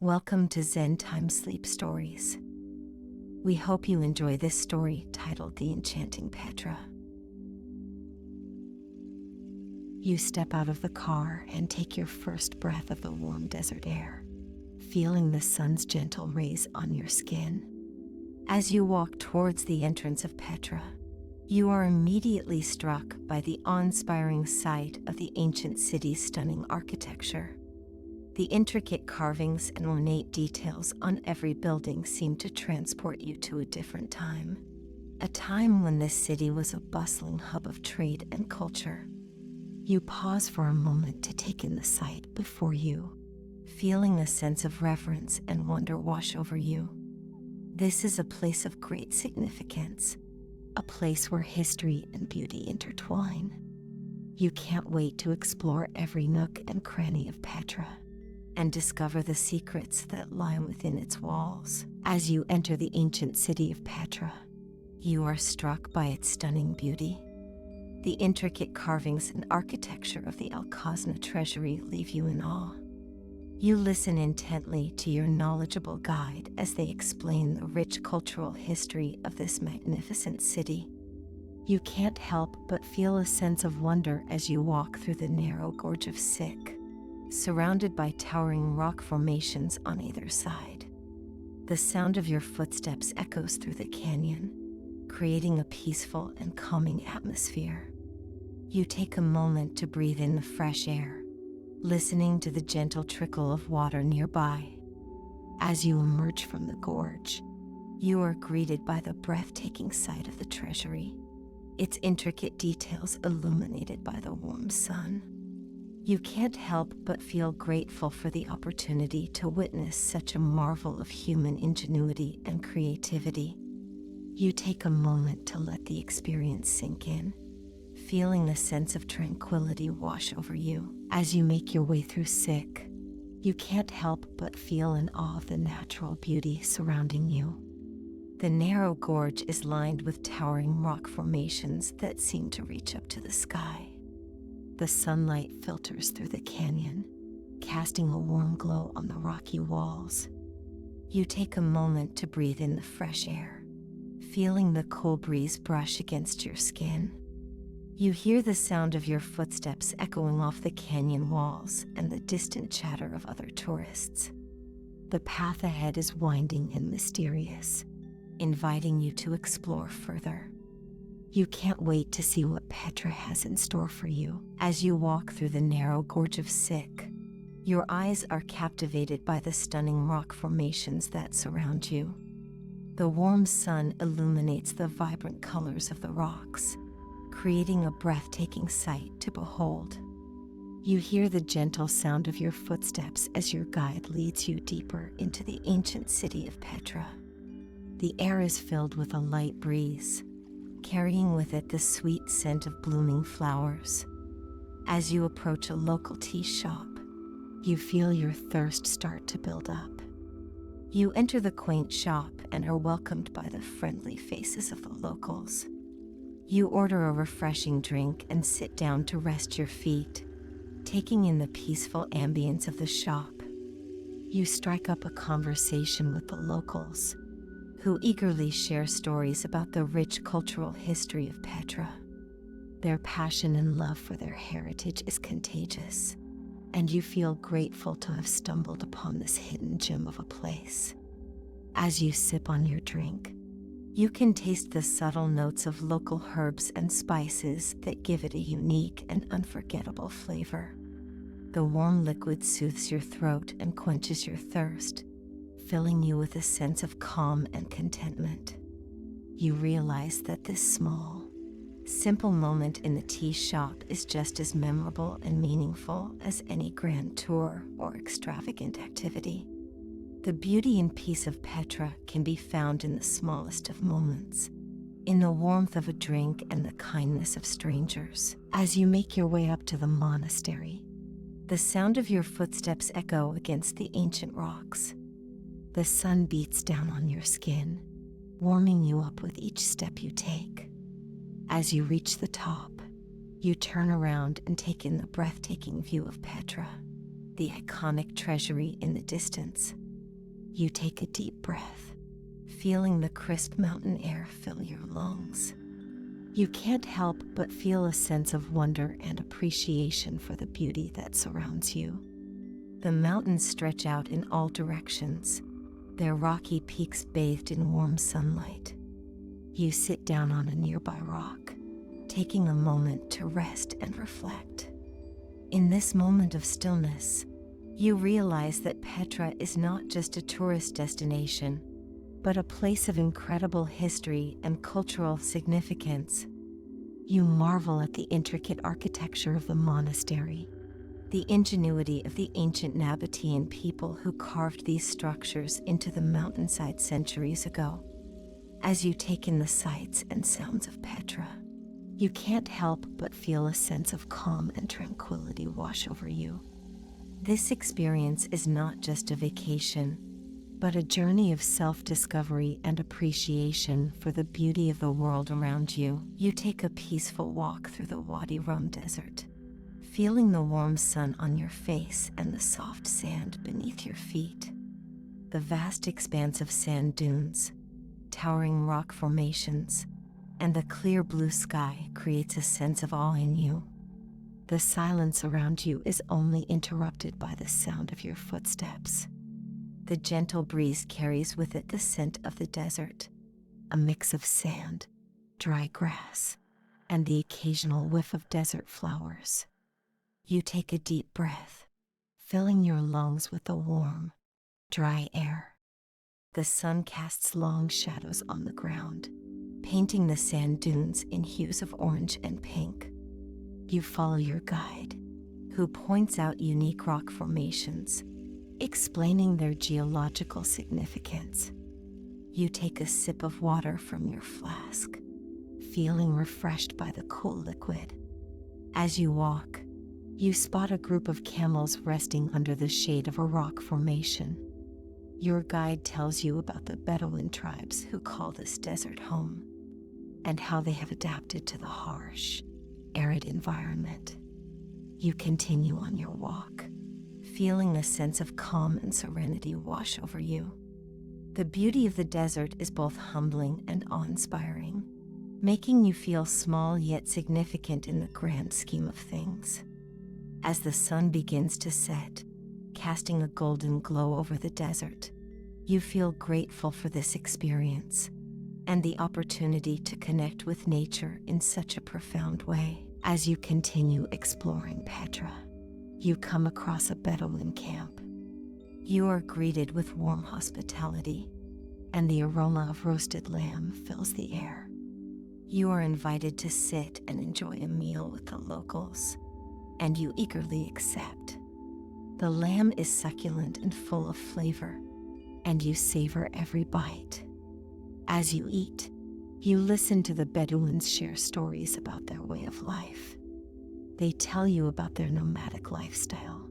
Welcome to Zen Time Sleep Stories. We hope you enjoy this story titled The Enchanting Petra. You step out of the car and take your first breath of the warm desert air, feeling the sun's gentle rays on your skin. As you walk towards the entrance of Petra, you are immediately struck by the awe-inspiring sight of the ancient city's stunning architecture. The intricate carvings and ornate details on every building seem to transport you to a different time. A time when this city was a bustling hub of trade and culture. You pause for a moment to take in the sight before you, feeling a sense of reverence and wonder wash over you. This is a place of great significance, a place where history and beauty intertwine. You can't wait to explore every nook and cranny of Petra and discover the secrets that lie within its walls. As you enter the ancient city of Petra, you are struck by its stunning beauty. The intricate carvings and architecture of the Alcazna treasury leave you in awe. You listen intently to your knowledgeable guide as they explain the rich cultural history of this magnificent city. You can't help but feel a sense of wonder as you walk through the narrow gorge of Sikh, surrounded by towering rock formations on either side. The sound of your footsteps echoes through the canyon, creating a peaceful and calming atmosphere. You take a moment to breathe in the fresh air, listening to the gentle trickle of water nearby. As you emerge from the gorge, you are greeted by the breathtaking sight of the treasury, its intricate details illuminated by the warm sun. You can't help but feel grateful for the opportunity to witness such a marvel of human ingenuity and creativity. You take a moment to let the experience sink in, feeling the sense of tranquility wash over you. As you make your way through Sikh, you can't help but feel in awe of the natural beauty surrounding you. The narrow gorge is lined with towering rock formations that seem to reach up to the sky. The sunlight filters through the canyon, casting a warm glow on the rocky walls. You take a moment to breathe in the fresh air, feeling the cool breeze brush against your skin. You hear the sound of your footsteps echoing off the canyon walls and the distant chatter of other tourists. The path ahead is winding and mysterious, inviting you to explore further. You can't wait to see what Petra has in store for you. As you walk through the narrow gorge of Sikh, your eyes are captivated by the stunning rock formations that surround you. The warm sun illuminates the vibrant colors of the rocks, creating a breathtaking sight to behold. You hear the gentle sound of your footsteps as your guide leads you deeper into the ancient city of Petra. The air is filled with a light breeze, carrying with it the sweet scent of blooming flowers. As you approach a local tea shop, you feel your thirst start to build up. You enter the quaint shop and are welcomed by the friendly faces of the locals. You order a refreshing drink and sit down to rest your feet, taking in the peaceful ambience of the shop. You strike up a conversation with the locals, who eagerly share stories about the rich cultural history of Petra. Their passion and love for their heritage is contagious, and you feel grateful to have stumbled upon this hidden gem of a place. As you sip on your drink, you can taste the subtle notes of local herbs and spices that give it a unique and unforgettable flavor. The warm liquid soothes your throat and quenches your thirst, filling you with a sense of calm and contentment. You realize that this small, simple moment in the tea shop is just as memorable and meaningful as any grand tour or extravagant activity. The beauty and peace of Petra can be found in the smallest of moments, in the warmth of a drink and the kindness of strangers. As you make your way up to the monastery, the sound of your footsteps echo against the ancient rocks. The sun beats down on your skin, warming you up with each step you take. As you reach the top, you turn around and take in the breathtaking view of Petra, the iconic treasury in the distance. You take a deep breath, feeling the crisp mountain air fill your lungs. You can't help but feel a sense of wonder and appreciation for the beauty that surrounds you. The mountains stretch out in all directions, their rocky peaks bathed in warm sunlight. You sit down on a nearby rock, taking a moment to rest and reflect. In this moment of stillness, you realize that Petra is not just a tourist destination, but a place of incredible history and cultural significance. You marvel at the intricate architecture of the monastery, the ingenuity of the ancient Nabatean people who carved these structures into the mountainside centuries ago. As you take in the sights and sounds of Petra, you can't help but feel a sense of calm and tranquility wash over you. This experience is not just a vacation, but a journey of self-discovery and appreciation for the beauty of the world around you. You take a peaceful walk through the Wadi Rum desert, feeling the warm sun on your face and the soft sand beneath your feet. The vast expanse of sand dunes, towering rock formations, and the clear blue sky creates a sense of awe in you. The silence around you is only interrupted by the sound of your footsteps. The gentle breeze carries with it the scent of the desert, a mix of sand, dry grass, and the occasional whiff of desert flowers. You take a deep breath, filling your lungs with the warm, dry air. The sun casts long shadows on the ground, painting the sand dunes in hues of orange and pink. You follow your guide, who points out unique rock formations, explaining their geological significance. You take a sip of water from your flask, feeling refreshed by the cool liquid. As you walk, you spot a group of camels resting under the shade of a rock formation. Your guide tells you about the Bedouin tribes who call this desert home, and how they have adapted to the harsh, arid environment. You continue on your walk, feeling a sense of calm and serenity wash over you. The beauty of the desert is both humbling and awe-inspiring, making you feel small yet significant in the grand scheme of things. As the sun begins to set, casting a golden glow over the desert, you feel grateful for this experience and the opportunity to connect with nature in such a profound way. As you continue exploring Petra, you come across a Bedouin camp. You are greeted with warm hospitality, and the aroma of roasted lamb fills the air. You are invited to sit and enjoy a meal with the locals, and you eagerly accept. The lamb is succulent and full of flavor, and you savor every bite. As you eat, you listen to the Bedouins share stories about their way of life. They tell you about their nomadic lifestyle,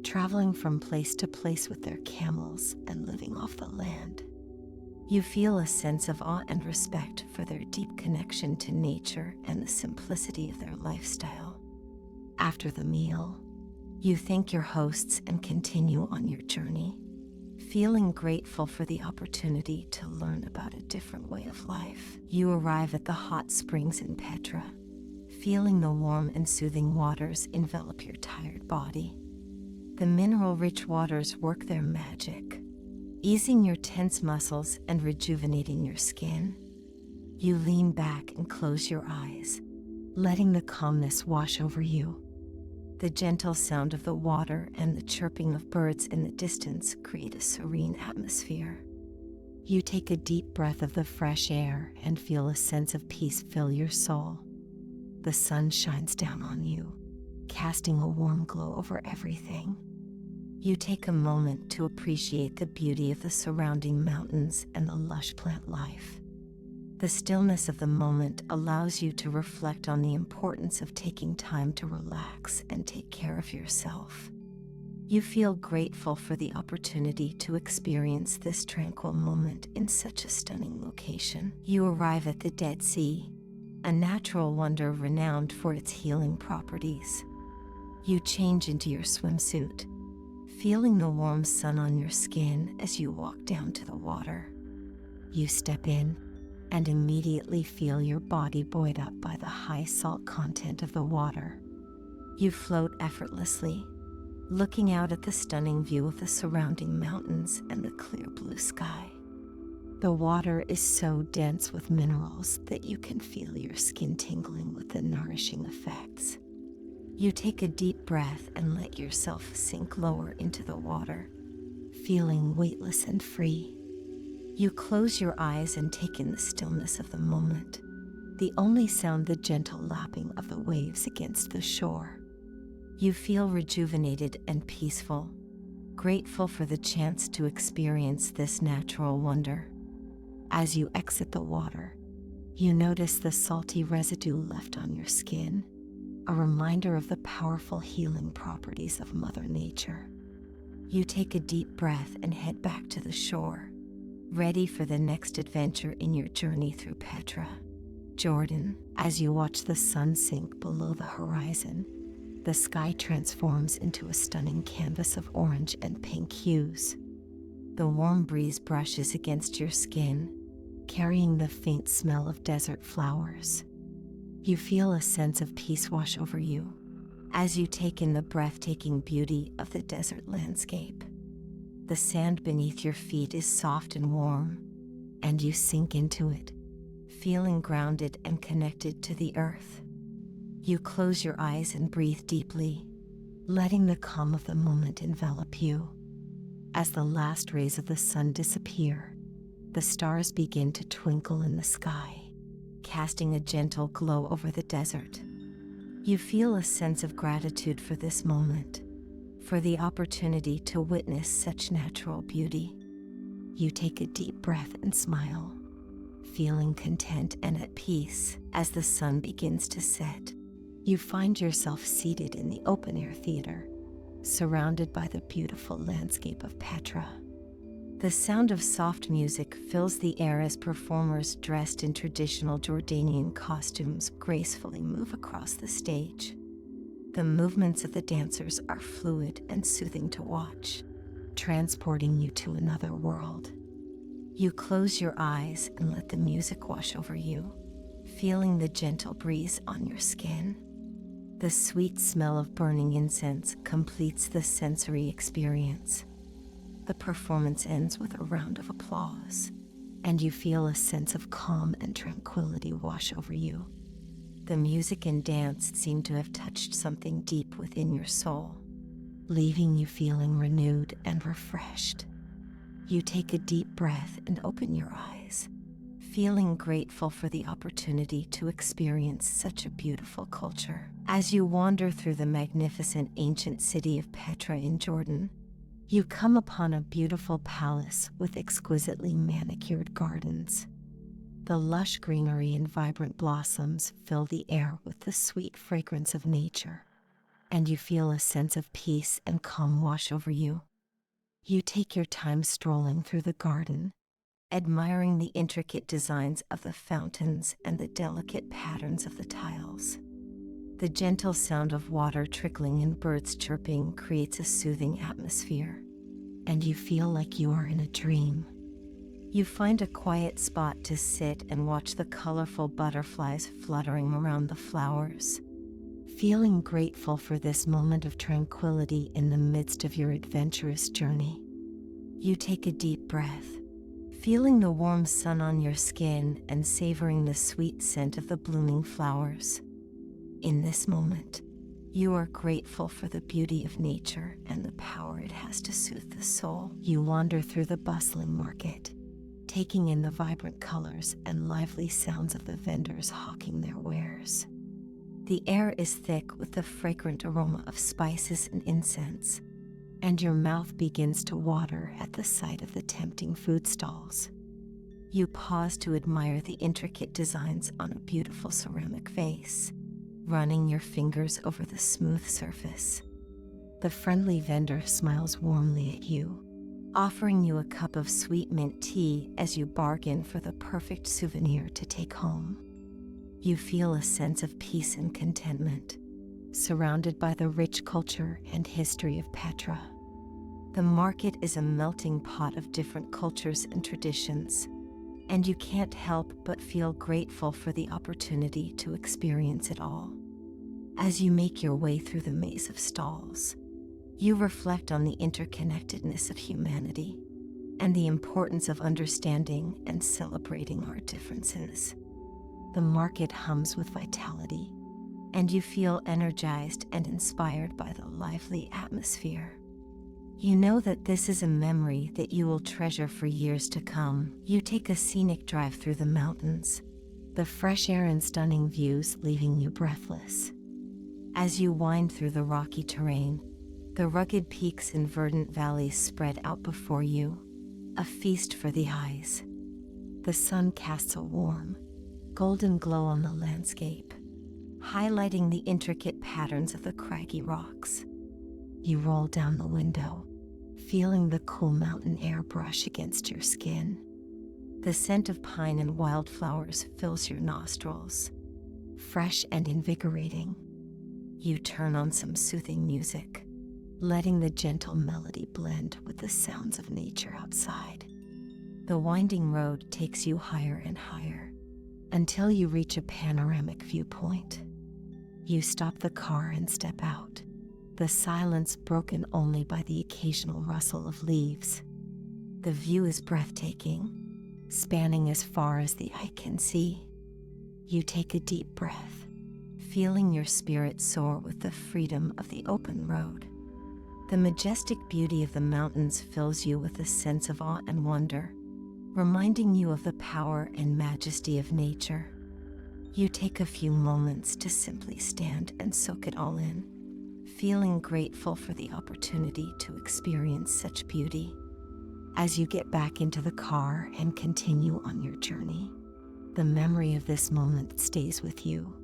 traveling from place to place with their camels and living off the land. You feel a sense of awe and respect for their deep connection to nature and the simplicity of their lifestyle. After the meal, you thank your hosts and continue on your journey, feeling grateful for the opportunity to learn about a different way of life. You arrive at the hot springs in Petra, feeling the warm and soothing waters envelop your tired body. The mineral-rich waters work their magic, easing your tense muscles and rejuvenating your skin. You lean back and close your eyes, letting the calmness wash over you. The gentle sound of the water and the chirping of birds in the distance create a serene atmosphere. You take a deep breath of the fresh air and feel a sense of peace fill your soul. The sun shines down on you, casting a warm glow over everything. You take a moment to appreciate the beauty of the surrounding mountains and the lush plant life. The stillness of the moment allows you to reflect on the importance of taking time to relax and take care of yourself. You feel grateful for the opportunity to experience this tranquil moment in such a stunning location. You arrive at the Dead Sea, a natural wonder renowned for its healing properties. You change into your swimsuit, feeling the warm sun on your skin as you walk down to the water. You step in and immediately feel your body buoyed up by the high salt content of the water. You float effortlessly, looking out at the stunning view of the surrounding mountains and the clear blue sky. The water is so dense with minerals that you can feel your skin tingling with the nourishing effects. You take a deep breath and let yourself sink lower into the water, feeling weightless and free. You close your eyes and take in the stillness of the moment, the only sound the gentle lapping of the waves against the shore. You feel rejuvenated and peaceful, grateful for the chance to experience this natural wonder. As you exit the water, you notice the salty residue left on your skin, a reminder of the powerful healing properties of Mother Nature. You take a deep breath and head back to the shore, ready for the next adventure in your journey through Petra, Jordan. As you watch the sun sink below the horizon, the sky transforms into a stunning canvas of orange and pink hues. The warm breeze brushes against your skin, carrying the faint smell of desert flowers. You feel a sense of peace wash over you as you take in the breathtaking beauty of the desert landscape. The sand beneath your feet is soft and warm, and you sink into it, feeling grounded and connected to the earth. You close your eyes and breathe deeply, letting the calm of the moment envelop you. As the last rays of the sun disappear, the stars begin to twinkle in the sky, casting a gentle glow over the desert. You feel a sense of gratitude for this moment, for the opportunity to witness such natural beauty. You take a deep breath and smile, feeling content and at peace. As the sun begins to set, you find yourself seated in the open-air theater, surrounded by the beautiful landscape of Petra. The sound of soft music fills the air as performers dressed in traditional Jordanian costumes gracefully move across the stage. The movements of the dancers are fluid and soothing to watch, transporting you to another world. You close your eyes and let the music wash over you, feeling the gentle breeze on your skin. The sweet smell of burning incense completes the sensory experience. The performance ends with a round of applause, and you feel a sense of calm and tranquility wash over you. The music and dance seem to have touched something deep within your soul, leaving you feeling renewed and refreshed. You take a deep breath and open your eyes, feeling grateful for the opportunity to experience such a beautiful culture. As you wander through the magnificent ancient city of Petra in Jordan, you come upon a beautiful palace with exquisitely manicured gardens. The lush greenery and vibrant blossoms fill the air with the sweet fragrance of nature, and you feel a sense of peace and calm wash over you. You take your time strolling through the garden, admiring the intricate designs of the fountains and the delicate patterns of the tiles. The gentle sound of water trickling and birds chirping creates a soothing atmosphere, and you feel like you are in a dream. You find a quiet spot to sit and watch the colorful butterflies fluttering around the flowers, feeling grateful for this moment of tranquility in the midst of your adventurous journey. You take a deep breath, feeling the warm sun on your skin and savoring the sweet scent of the blooming flowers. In this moment, you are grateful for the beauty of nature and the power it has to soothe the soul. You wander through the bustling market, taking in the vibrant colors and lively sounds of the vendors hawking their wares. The air is thick with the fragrant aroma of spices and incense, and your mouth begins to water at the sight of the tempting food stalls. You pause to admire the intricate designs on a beautiful ceramic vase, running your fingers over the smooth surface. The friendly vendor smiles warmly at you, offering you a cup of sweet mint tea as you bargain for the perfect souvenir to take home. You feel a sense of peace and contentment, surrounded by the rich culture and history of Petra. The market is a melting pot of different cultures and traditions, and you can't help but feel grateful for the opportunity to experience it all. As you make your way through the maze of stalls, you reflect on the interconnectedness of humanity and the importance of understanding and celebrating our differences. The market hums with vitality, and you feel energized and inspired by the lively atmosphere. You know that this is a memory that you will treasure for years to come. You take a scenic drive through the mountains, the fresh air and stunning views leaving you breathless. As you wind through the rocky terrain, the rugged peaks and verdant valleys spread out before you, a feast for the eyes. The sun casts a warm, golden glow on the landscape, highlighting the intricate patterns of the craggy rocks. You roll down the window, feeling the cool mountain air brush against your skin. The scent of pine and wildflowers fills your nostrils, fresh and invigorating. You turn on some soothing music, letting the gentle melody blend with the sounds of nature outside. The winding road takes you higher and higher, until you reach a panoramic viewpoint. You stop the car and step out, the silence broken only by the occasional rustle of leaves. The view is breathtaking, spanning as far as the eye can see. You take a deep breath, feeling your spirit soar with the freedom of the open road. The majestic beauty of the mountains fills you with a sense of awe and wonder, reminding you of the power and majesty of nature. You take a few moments to simply stand and soak it all in, feeling grateful for the opportunity to experience such beauty. As you get back into the car and continue on your journey, the memory of this moment stays with you,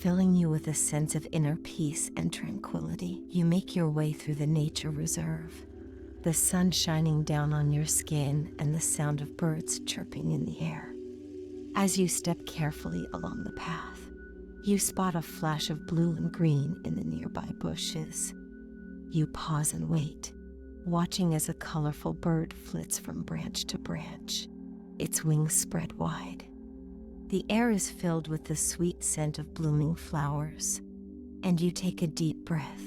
filling you with a sense of inner peace and tranquility. You make your way through the nature reserve, the sun shining down on your skin and the sound of birds chirping in the air. As you step carefully along the path, you spot a flash of blue and green in the nearby bushes. You pause and wait, watching as a colorful bird flits from branch to branch, its wings spread wide. The air is filled with the sweet scent of blooming flowers, and you take a deep breath,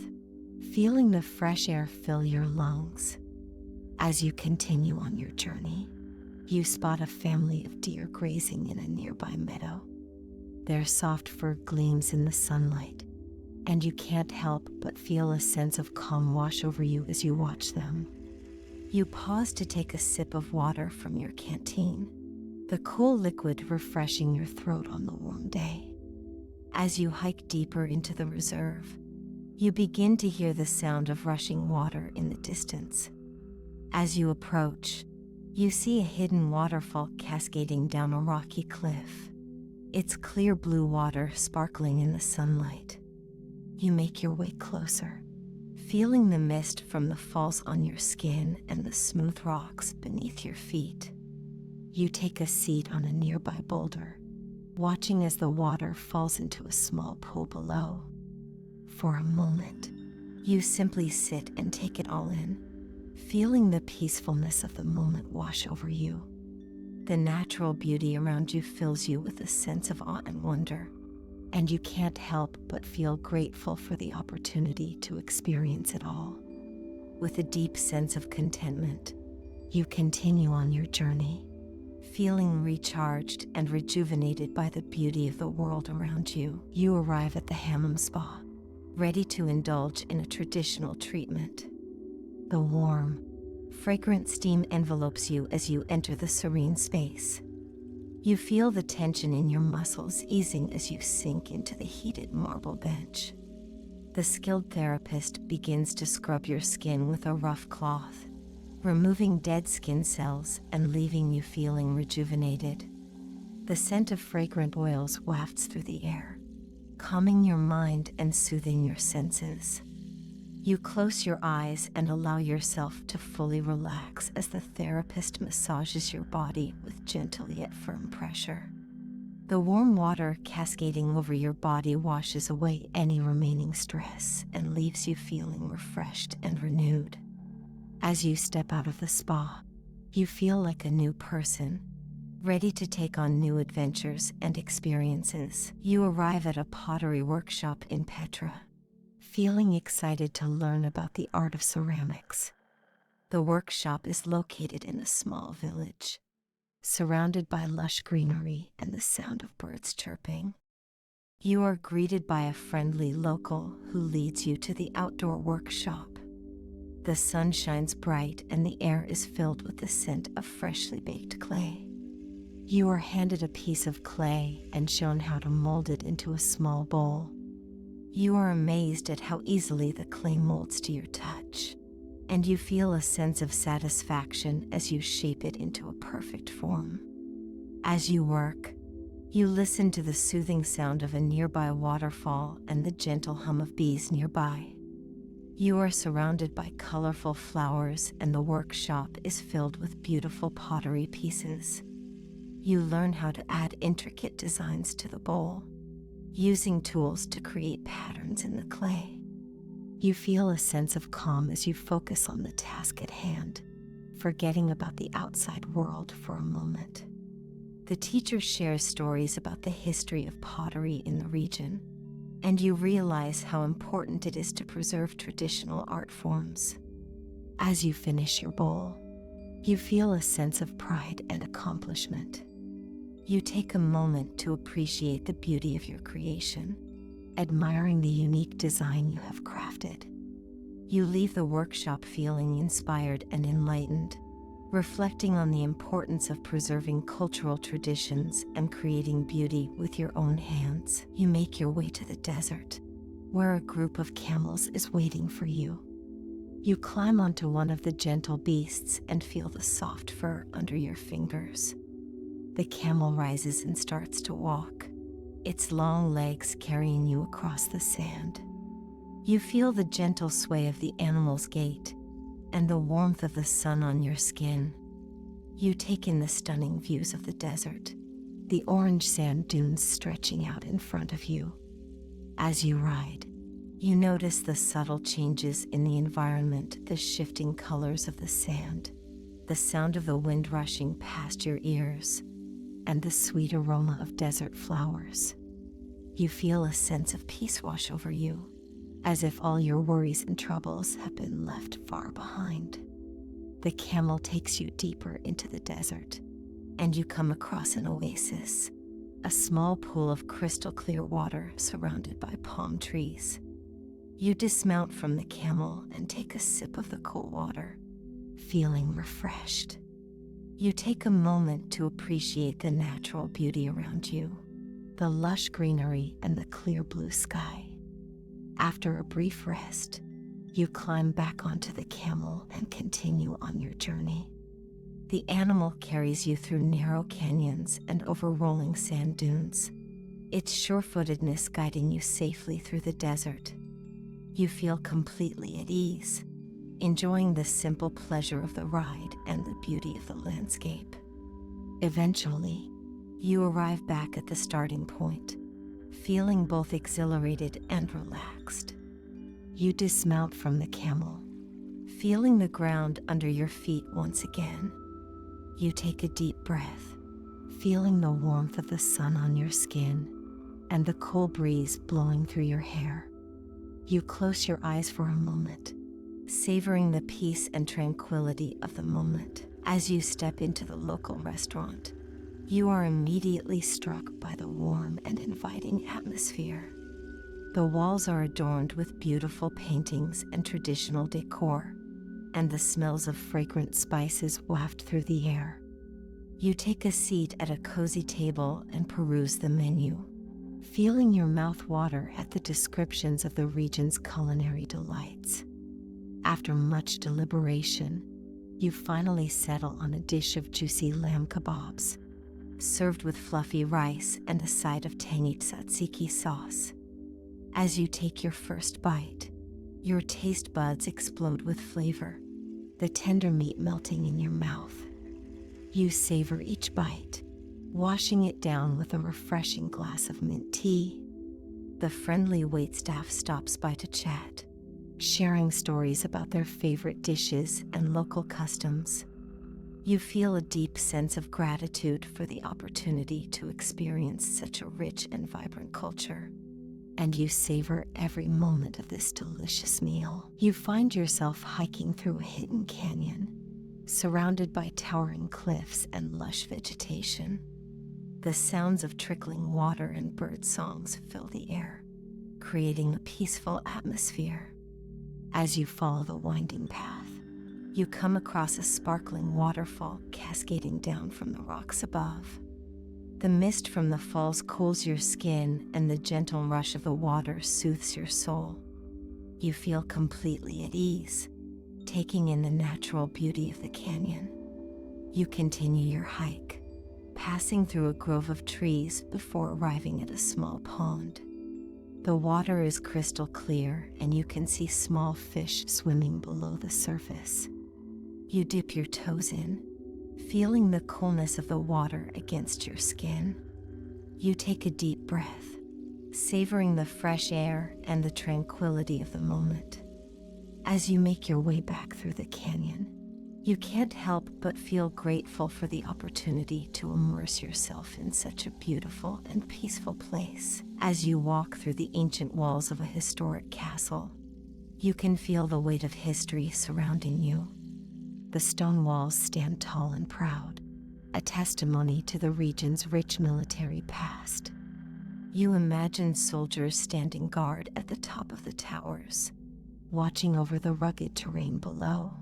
feeling the fresh air fill your lungs. As you continue on your journey, you spot a family of deer grazing in a nearby meadow. Their soft fur gleams in the sunlight, and you can't help but feel a sense of calm wash over you as you watch them. You pause to take a sip of water from your canteen, the cool liquid refreshing your throat on the warm day. As you hike deeper into the reserve, you begin to hear the sound of rushing water in the distance. As you approach, you see a hidden waterfall cascading down a rocky cliff, its clear blue water sparkling in the sunlight. You make your way closer, feeling the mist from the falls on your skin and the smooth rocks beneath your feet. You take a seat on a nearby boulder, watching as the water falls into a small pool below. For a moment, you simply sit and take it all in, feeling the peacefulness of the moment wash over you. The natural beauty around you fills you with a sense of awe and wonder, and you can't help but feel grateful for the opportunity to experience it all. With a deep sense of contentment, you continue on your journey, feeling recharged and rejuvenated by the beauty of the world around you. You arrive at the Hammam Spa, ready to indulge in a traditional treatment. The warm, fragrant steam envelopes you as you enter the serene space. You feel the tension in your muscles easing as you sink into the heated marble bench. The skilled therapist begins to scrub your skin with a rough cloth, removing dead skin cells and leaving you feeling rejuvenated. The scent of fragrant oils wafts through the air, calming your mind and soothing your senses. You close your eyes and allow yourself to fully relax as the therapist massages your body with gentle yet firm pressure. The warm water cascading over your body washes away any remaining stress and leaves you feeling refreshed and renewed. As you step out of the spa, you feel like a new person, ready to take on new adventures and experiences. You arrive at a pottery workshop in Petra, feeling excited to learn about the art of ceramics. The workshop is located in a small village, surrounded by lush greenery and the sound of birds chirping. You are greeted by a friendly local who leads you to the outdoor workshop. The sun shines bright and the air is filled with the scent of freshly baked clay. You are handed a piece of clay and shown how to mold it into a small bowl. You are amazed at how easily the clay molds to your touch, and you feel a sense of satisfaction as you shape it into a perfect form. As you work, you listen to the soothing sound of a nearby waterfall and the gentle hum of bees nearby. You are surrounded by colorful flowers and the workshop is filled with beautiful pottery pieces. You learn how to add intricate designs to the bowl, using tools to create patterns in the clay. You feel a sense of calm as you focus on the task at hand, forgetting about the outside world for a moment. The teacher shares stories about the history of pottery in the region, and you realize how important it is to preserve traditional art forms. As you finish your bowl, you feel a sense of pride and accomplishment. You take a moment to appreciate the beauty of your creation, admiring the unique design you have crafted. You leave the workshop feeling inspired and enlightened, reflecting on the importance of preserving cultural traditions and creating beauty with your own hands. You make your way to the desert, where a group of camels is waiting for you. You climb onto one of the gentle beasts and feel the soft fur under your fingers. The camel rises and starts to walk, its long legs carrying you across the sand. You feel the gentle sway of the animal's gait and the warmth of the sun on your skin. You take in the stunning views of the desert, the orange sand dunes stretching out in front of you. As you ride, you notice the subtle changes in the environment, the shifting colors of the sand, the sound of the wind rushing past your ears, and the sweet aroma of desert flowers. You feel a sense of peace wash over you, as if all your worries and troubles have been left far behind. The camel takes you deeper into the desert, and you come across an oasis, a small pool of crystal clear water surrounded by palm trees. You dismount from the camel and take a sip of the cool water, feeling refreshed. You take a moment to appreciate the natural beauty around you, the lush greenery and the clear blue sky. After a brief rest, you climb back onto the camel and continue on your journey. The animal carries you through narrow canyons and over rolling sand dunes, its sure-footedness guiding you safely through the desert. You feel completely at ease, enjoying the simple pleasure of the ride and the beauty of the landscape. Eventually, you arrive back at the starting point, feeling both exhilarated and relaxed. You dismount from the camel, feeling the ground under your feet once again. You take a deep breath, feeling the warmth of the sun on your skin and the cool breeze blowing through your hair. You close your eyes for a moment, savoring the peace and tranquility of the moment. As you step into the local restaurant, you are immediately struck by the warm and inviting atmosphere. The walls are adorned with beautiful paintings and traditional decor, and the smells of fragrant spices waft through the air. You take a seat at a cozy table and peruse the menu, feeling your mouth water at the descriptions of the region's culinary delights. After much deliberation, you finally settle on a dish of juicy lamb kebabs, served with fluffy rice and a side of tangy tzatziki sauce. As you take your first bite, your taste buds explode with flavor, the tender meat melting in your mouth. You savor each bite, washing it down with a refreshing glass of mint tea. The friendly waitstaff stops by to chat, sharing stories about their favorite dishes and local customs. You feel a deep sense of gratitude for the opportunity to experience such a rich and vibrant culture, and you savor every moment of this delicious meal. You find yourself hiking through a hidden canyon, surrounded by towering cliffs and lush vegetation. The sounds of trickling water and bird songs fill the air, creating a peaceful atmosphere. As you follow the winding path, you come across a sparkling waterfall cascading down from the rocks above. The mist from the falls cools your skin, and the gentle rush of the water soothes your soul. You feel completely at ease, taking in the natural beauty of the canyon. You continue your hike, passing through a grove of trees before arriving at a small pond. The water is crystal clear, and you can see small fish swimming below the surface. You dip your toes in, feeling the coolness of the water against your skin. You take a deep breath, savoring the fresh air and the tranquility of the moment. As you make your way back through the canyon, you can't help but feel grateful for the opportunity to immerse yourself in such a beautiful and peaceful place. As you walk through the ancient walls of a historic castle, you can feel the weight of history surrounding you. The stone walls stand tall and proud, a testimony to the region's rich military past. You imagine soldiers standing guard at the top of the towers, watching over the rugged terrain below.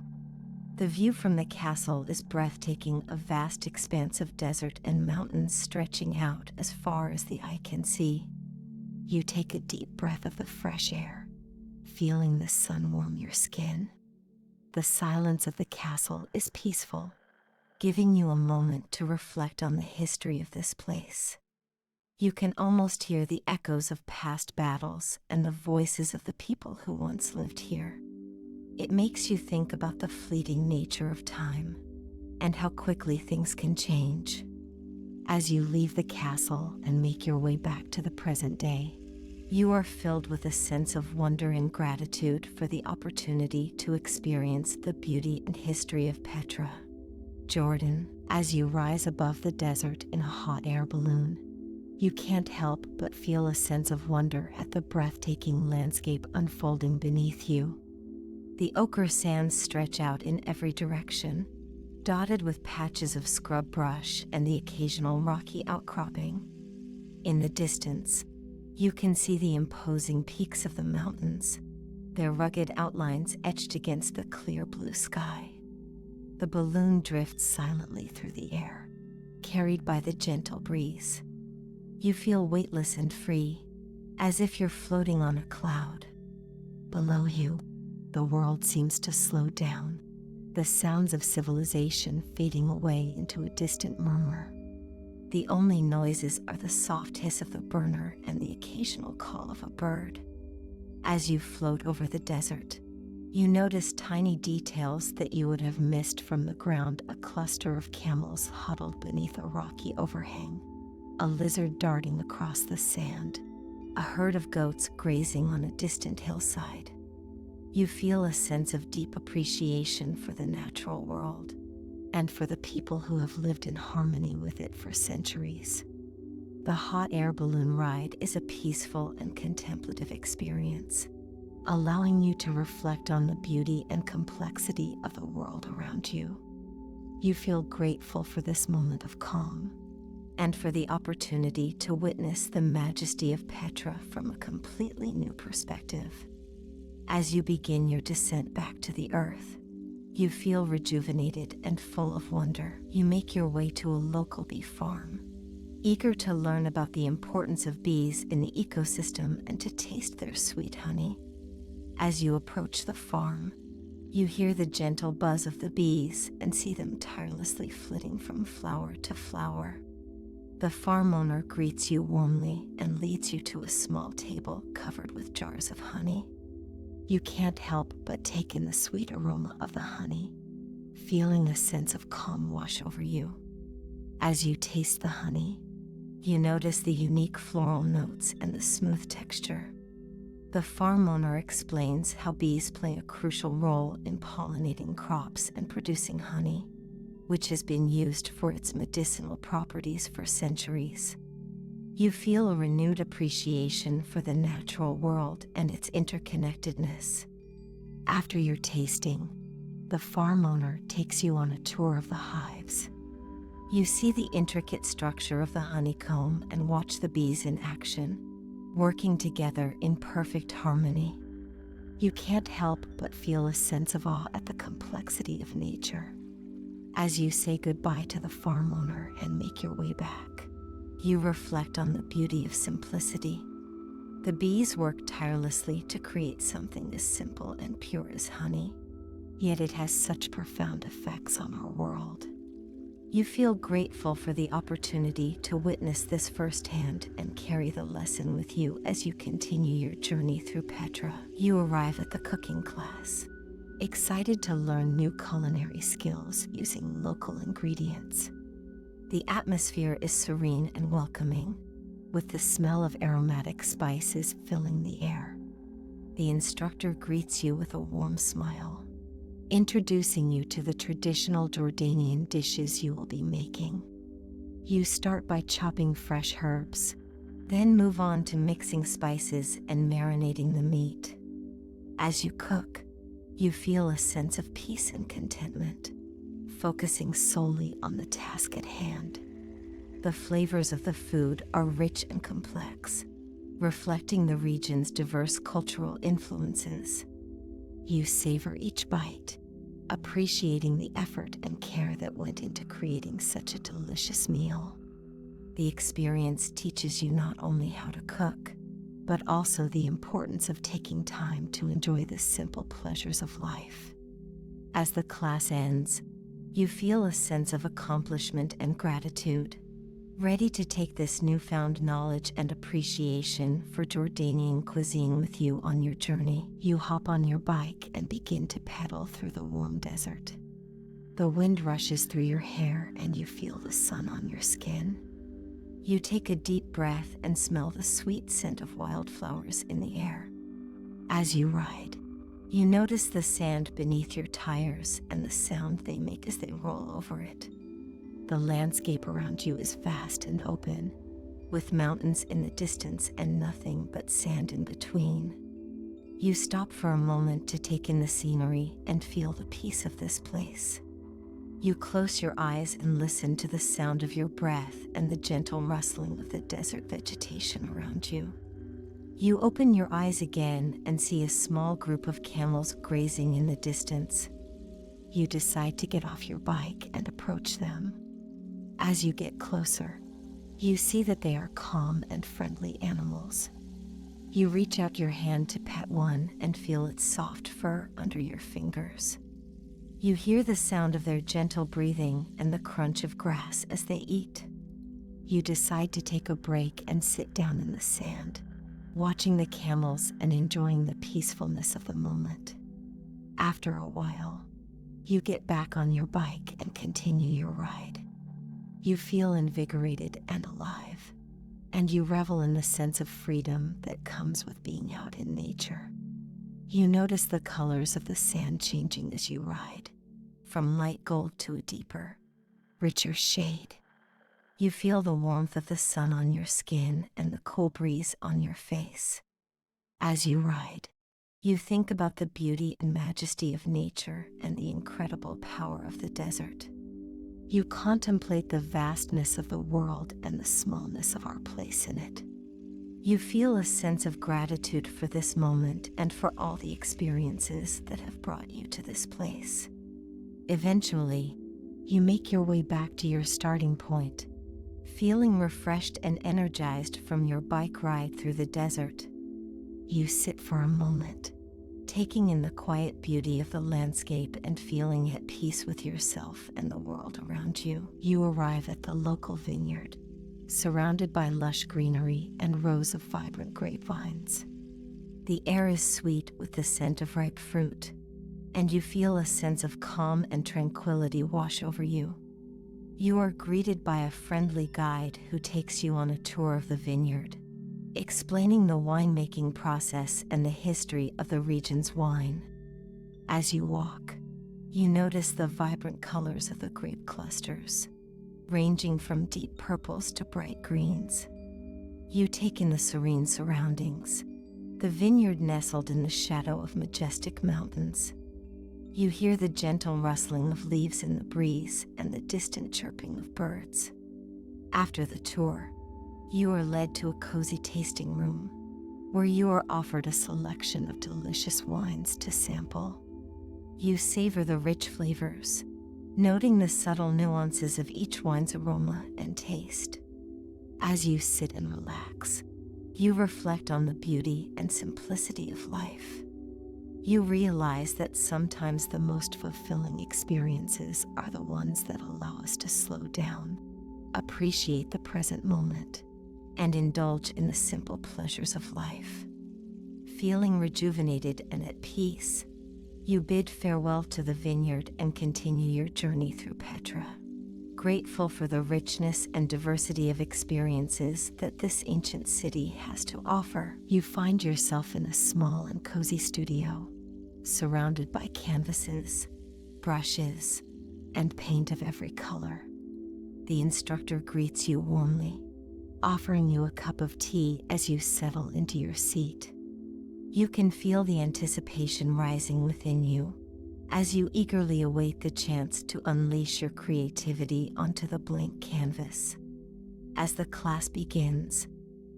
The view from the castle is breathtaking, a vast expanse of desert and mountains stretching out as far as the eye can see. You take a deep breath of the fresh air, feeling the sun warm your skin. The silence of the castle is peaceful, giving you a moment to reflect on the history of this place. You can almost hear the echoes of past battles and the voices of the people who once lived here. It makes you think about the fleeting nature of time and how quickly things can change. As you leave the castle and make your way back to the present day, you are filled with a sense of wonder and gratitude for the opportunity to experience the beauty and history of Petra, Jordan. As you rise above the desert in a hot air balloon, you can't help but feel a sense of wonder at the breathtaking landscape unfolding beneath you. The ochre sands stretch out in every direction, dotted with patches of scrub brush and the occasional rocky outcropping. In the distance, you can see the imposing peaks of the mountains, their rugged outlines etched against the clear blue sky. The balloon drifts silently through the air, carried by the gentle breeze. You feel weightless and free, as if you're floating on a cloud. Below you, the world seems to slow down, the sounds of civilization fading away into a distant murmur. The only noises are the soft hiss of the burner and the occasional call of a bird. As you float over the desert, you notice tiny details that you would have missed from the ground: a cluster of camels huddled beneath a rocky overhang, a lizard darting across the sand, a herd of goats grazing on a distant hillside. You feel a sense of deep appreciation for the natural world and for the people who have lived in harmony with it for centuries. The hot air balloon ride is a peaceful and contemplative experience, allowing you to reflect on the beauty and complexity of the world around you. You feel grateful for this moment of calm and for the opportunity to witness the majesty of Petra from a completely new perspective. As you begin your descent back to the earth, you feel rejuvenated and full of wonder. You make your way to a local bee farm, eager to learn about the importance of bees in the ecosystem and to taste their sweet honey. As you approach the farm, you hear the gentle buzz of the bees and see them tirelessly flitting from flower to flower. The farm owner greets you warmly and leads you to a small table covered with jars of honey. You can't help but take in the sweet aroma of the honey, feeling a sense of calm wash over you. As you taste the honey, you notice the unique floral notes and the smooth texture. The farm owner explains how bees play a crucial role in pollinating crops and producing honey, which has been used for its medicinal properties for centuries. You feel a renewed appreciation for the natural world and its interconnectedness. After your tasting, the farm owner takes you on a tour of the hives. You see the intricate structure of the honeycomb and watch the bees in action, working together in perfect harmony. You can't help but feel a sense of awe at the complexity of nature. As you say goodbye to the farm owner and make your way back, you reflect on the beauty of simplicity. The bees work tirelessly to create something as simple and pure as honey, yet it has such profound effects on our world. You feel grateful for the opportunity to witness this firsthand and carry the lesson with you as you continue your journey through Petra. You arrive at the cooking class, excited to learn new culinary skills using local ingredients. The atmosphere is serene and welcoming, with the smell of aromatic spices filling the air. The instructor greets you with a warm smile, introducing you to the traditional Jordanian dishes you will be making. You start by chopping fresh herbs, then move on to mixing spices and marinating the meat. As you cook, you feel a sense of peace and contentment, focusing solely on the task at hand. The flavors of the food are rich and complex, reflecting the region's diverse cultural influences. You savor each bite, appreciating the effort and care that went into creating such a delicious meal. The experience teaches you not only how to cook, but also the importance of taking time to enjoy the simple pleasures of life. As the class ends, you feel a sense of accomplishment and gratitude, ready to take this newfound knowledge and appreciation for Jordanian cuisine with you on your journey. You hop on your bike and begin to pedal through the warm desert. The wind rushes through your hair and you feel the sun on your skin. You take a deep breath and smell the sweet scent of wildflowers in the air. As you ride, you notice the sand beneath your tires and the sound they make as they roll over it. The landscape around you is vast and open, with mountains in the distance and nothing but sand in between. You stop for a moment to take in the scenery and feel the peace of this place. You close your eyes and listen to the sound of your breath and the gentle rustling of the desert vegetation around you. You open your eyes again and see a small group of camels grazing in the distance. You decide to get off your bike and approach them. As you get closer, you see that they are calm and friendly animals. You reach out your hand to pet one and feel its soft fur under your fingers. You hear the sound of their gentle breathing and the crunch of grass as they eat. You decide to take a break and sit down in the sand, watching the camels and enjoying the peacefulness of the moment. After a while, you get back on your bike and continue your ride. You feel invigorated and alive, and you revel in the sense of freedom that comes with being out in nature. You notice the colors of the sand changing as you ride, from light gold to a deeper, richer shade. You feel the warmth of the sun on your skin and the cool breeze on your face. As you ride, you think about the beauty and majesty of nature and the incredible power of the desert. You contemplate the vastness of the world and the smallness of our place in it. You feel a sense of gratitude for this moment and for all the experiences that have brought you to this place. Eventually, you make your way back to your starting point, feeling refreshed and energized from your bike ride through the desert. You sit for a moment, taking in the quiet beauty of the landscape and feeling at peace with yourself and the world around you. You arrive at the local vineyard, surrounded by lush greenery and rows of vibrant grapevines. The air is sweet with the scent of ripe fruit, and you feel a sense of calm and tranquility wash over you. You are greeted by a friendly guide who takes you on a tour of the vineyard, explaining the winemaking process and the history of the region's wine. As you walk, you notice the vibrant colors of the grape clusters, ranging from deep purples to bright greens. You take in the serene surroundings, the vineyard nestled in the shadow of majestic mountains. You hear the gentle rustling of leaves in the breeze and the distant chirping of birds. After the tour, you are led to a cozy tasting room, where you are offered a selection of delicious wines to sample. You savor the rich flavors, noting the subtle nuances of each wine's aroma and taste. As you sit and relax, you reflect on the beauty and simplicity of life. You realize that sometimes the most fulfilling experiences are the ones that allow us to slow down, appreciate the present moment, and indulge in the simple pleasures of life. Feeling rejuvenated and at peace, you bid farewell to the vineyard and continue your journey through Petra. Grateful for the richness and diversity of experiences that this ancient city has to offer, you find yourself in a small and cozy studio, surrounded by canvases, brushes, and paint of every color. The instructor greets you warmly, offering you a cup of tea as you settle into your seat. You can feel the anticipation rising within you as you eagerly await the chance to unleash your creativity onto the blank canvas. As the class begins,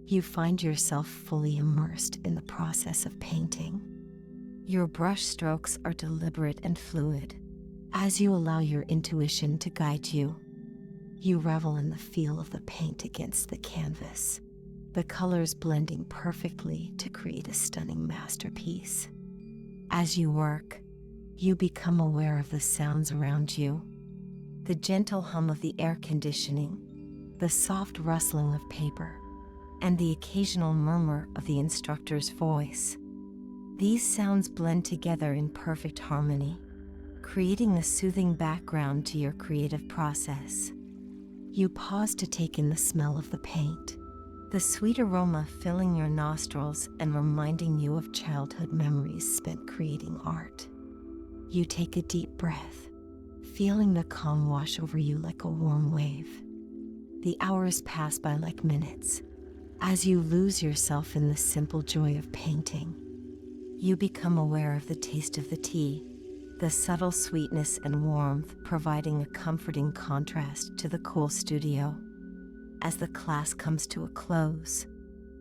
you find yourself fully immersed in the process of painting. Your brush strokes are deliberate and fluid, as you allow your intuition to guide you. You revel in the feel of the paint against the canvas, the colors blending perfectly to create a stunning masterpiece. As you work, you become aware of the sounds around you, the gentle hum of the air conditioning, the soft rustling of paper, and the occasional murmur of the instructor's voice. These sounds blend together in perfect harmony, creating a soothing background to your creative process. You pause to take in the smell of the paint, the sweet aroma filling your nostrils and reminding you of childhood memories spent creating art. You take a deep breath, feeling the calm wash over you like a warm wave. The hours pass by like minutes, as you lose yourself in the simple joy of painting. You become aware of the taste of the tea, the subtle sweetness and warmth providing a comforting contrast to the cool studio. As the class comes to a close,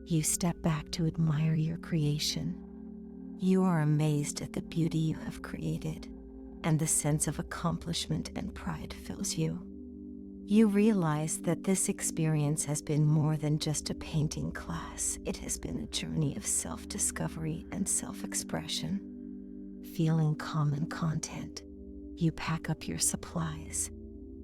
you step back to admire your creation. You are amazed at the beauty you have created, and the sense of accomplishment and pride fills you. You realize that this experience has been more than just a painting class. It has been a journey of self-discovery and self-expression. Feeling calm and content, you pack up your supplies,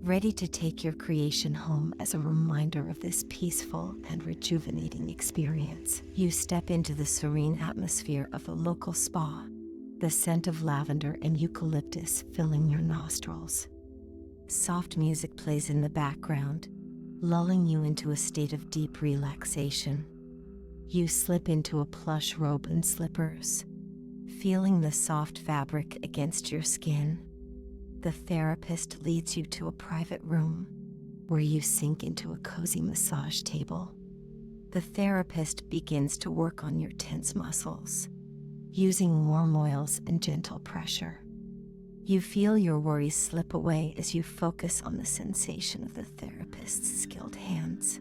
ready to take your creation home as a reminder of this peaceful and rejuvenating experience. You step into the serene atmosphere of the local spa, the scent of lavender and eucalyptus filling your nostrils. Soft music plays in the background, lulling you into a state of deep relaxation. You slip into a plush robe and slippers, feeling the soft fabric against your skin. The therapist leads you to a private room where you sink into a cozy massage table. The therapist begins to work on your tense muscles, using warm oils and gentle pressure. You feel your worries slip away as you focus on the sensation of the therapist's skilled hands.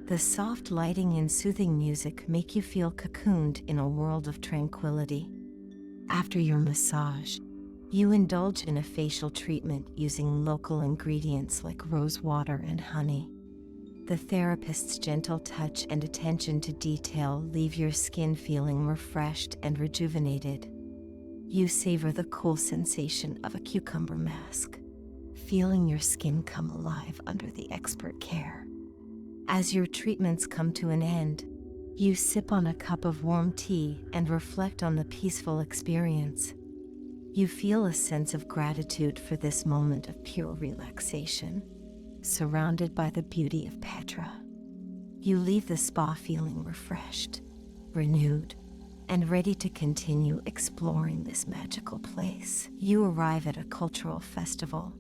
The soft lighting and soothing music make you feel cocooned in a world of tranquility. After your massage, you indulge in a facial treatment using local ingredients like rose water and honey. The therapist's gentle touch and attention to detail leave your skin feeling refreshed and rejuvenated. You savor the cool sensation of a cucumber mask, feeling your skin come alive under the expert care. As your treatments come to an end, you sip on a cup of warm tea and reflect on the peaceful experience. You feel a sense of gratitude for this moment of pure relaxation, surrounded by the beauty of Petra. You leave the spa feeling refreshed, renewed, and ready to continue exploring this magical place. You arrive at a cultural festival,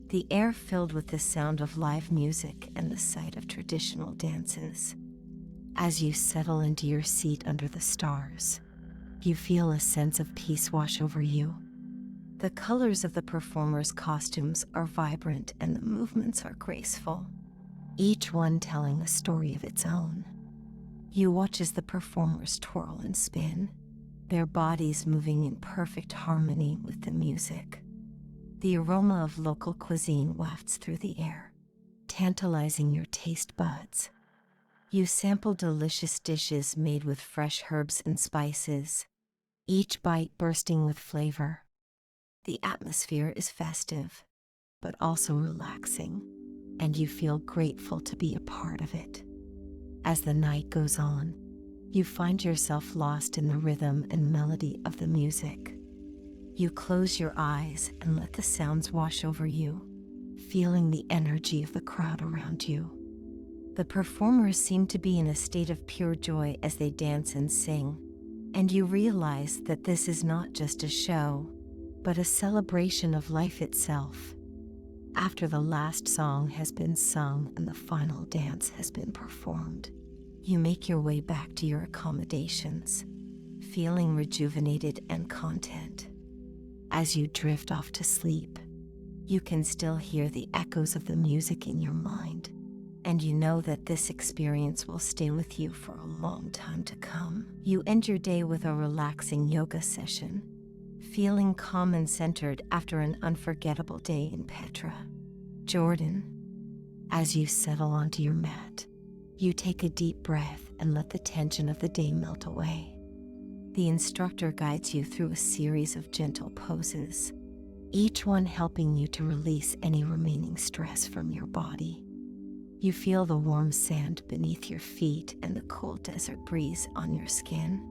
the air filled with the sound of live music and the sight of traditional dances. As you settle into your seat under the stars, you feel a sense of peace wash over you. The colors of the performers' costumes are vibrant and the movements are graceful, each one telling a story of its own. You watch as the performers twirl and spin, their bodies moving in perfect harmony with the music. The aroma of local cuisine wafts through the air, tantalizing your taste buds. You sample delicious dishes made with fresh herbs and spices, each bite bursting with flavor. The atmosphere is festive, but also relaxing, and you feel grateful to be a part of it. As the night goes on, you find yourself lost in the rhythm and melody of the music. You close your eyes and let the sounds wash over you, feeling the energy of the crowd around you. The performers seem to be in a state of pure joy as they dance and sing, and you realize that this is not just a show, but a celebration of life itself. After the last song has been sung and the final dance has been performed, you make your way back to your accommodations, feeling rejuvenated and content. As you drift off to sleep, you can still hear the echoes of the music in your mind, and you know that this experience will stay with you for a long time to come. You end your day with a relaxing yoga session, feeling calm and centered after an unforgettable day in Petra, Jordan. As you settle onto your mat, you take a deep breath and let the tension of the day melt away. The instructor guides you through a series of gentle poses, each one helping you to release any remaining stress from your body. You feel the warm sand beneath your feet and the cool desert breeze on your skin.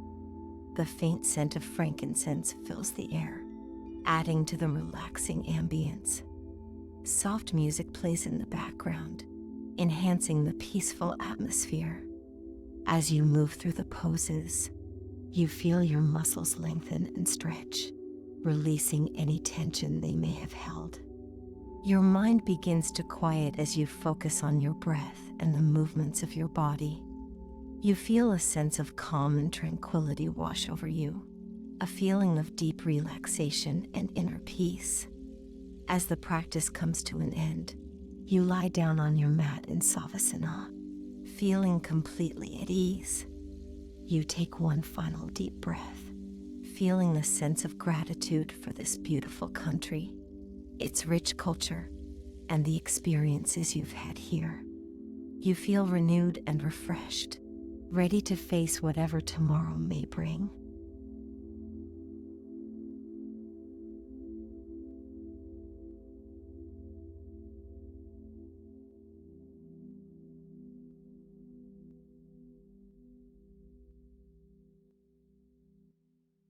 The faint scent of frankincense fills the air, adding to the relaxing ambience. Soft music plays in the background, enhancing the peaceful atmosphere. As you move through the poses, you feel your muscles lengthen and stretch, releasing any tension they may have held. Your mind begins to quiet as you focus on your breath and the movements of your body. You feel a sense of calm and tranquility wash over you, a feeling of deep relaxation and inner peace. As the practice comes to an end, you lie down on your mat in Savasana, feeling completely at ease. You take one final deep breath, feeling the sense of gratitude for this beautiful country, its rich culture, and the experiences you've had here. You feel renewed and refreshed, ready to face whatever tomorrow may bring.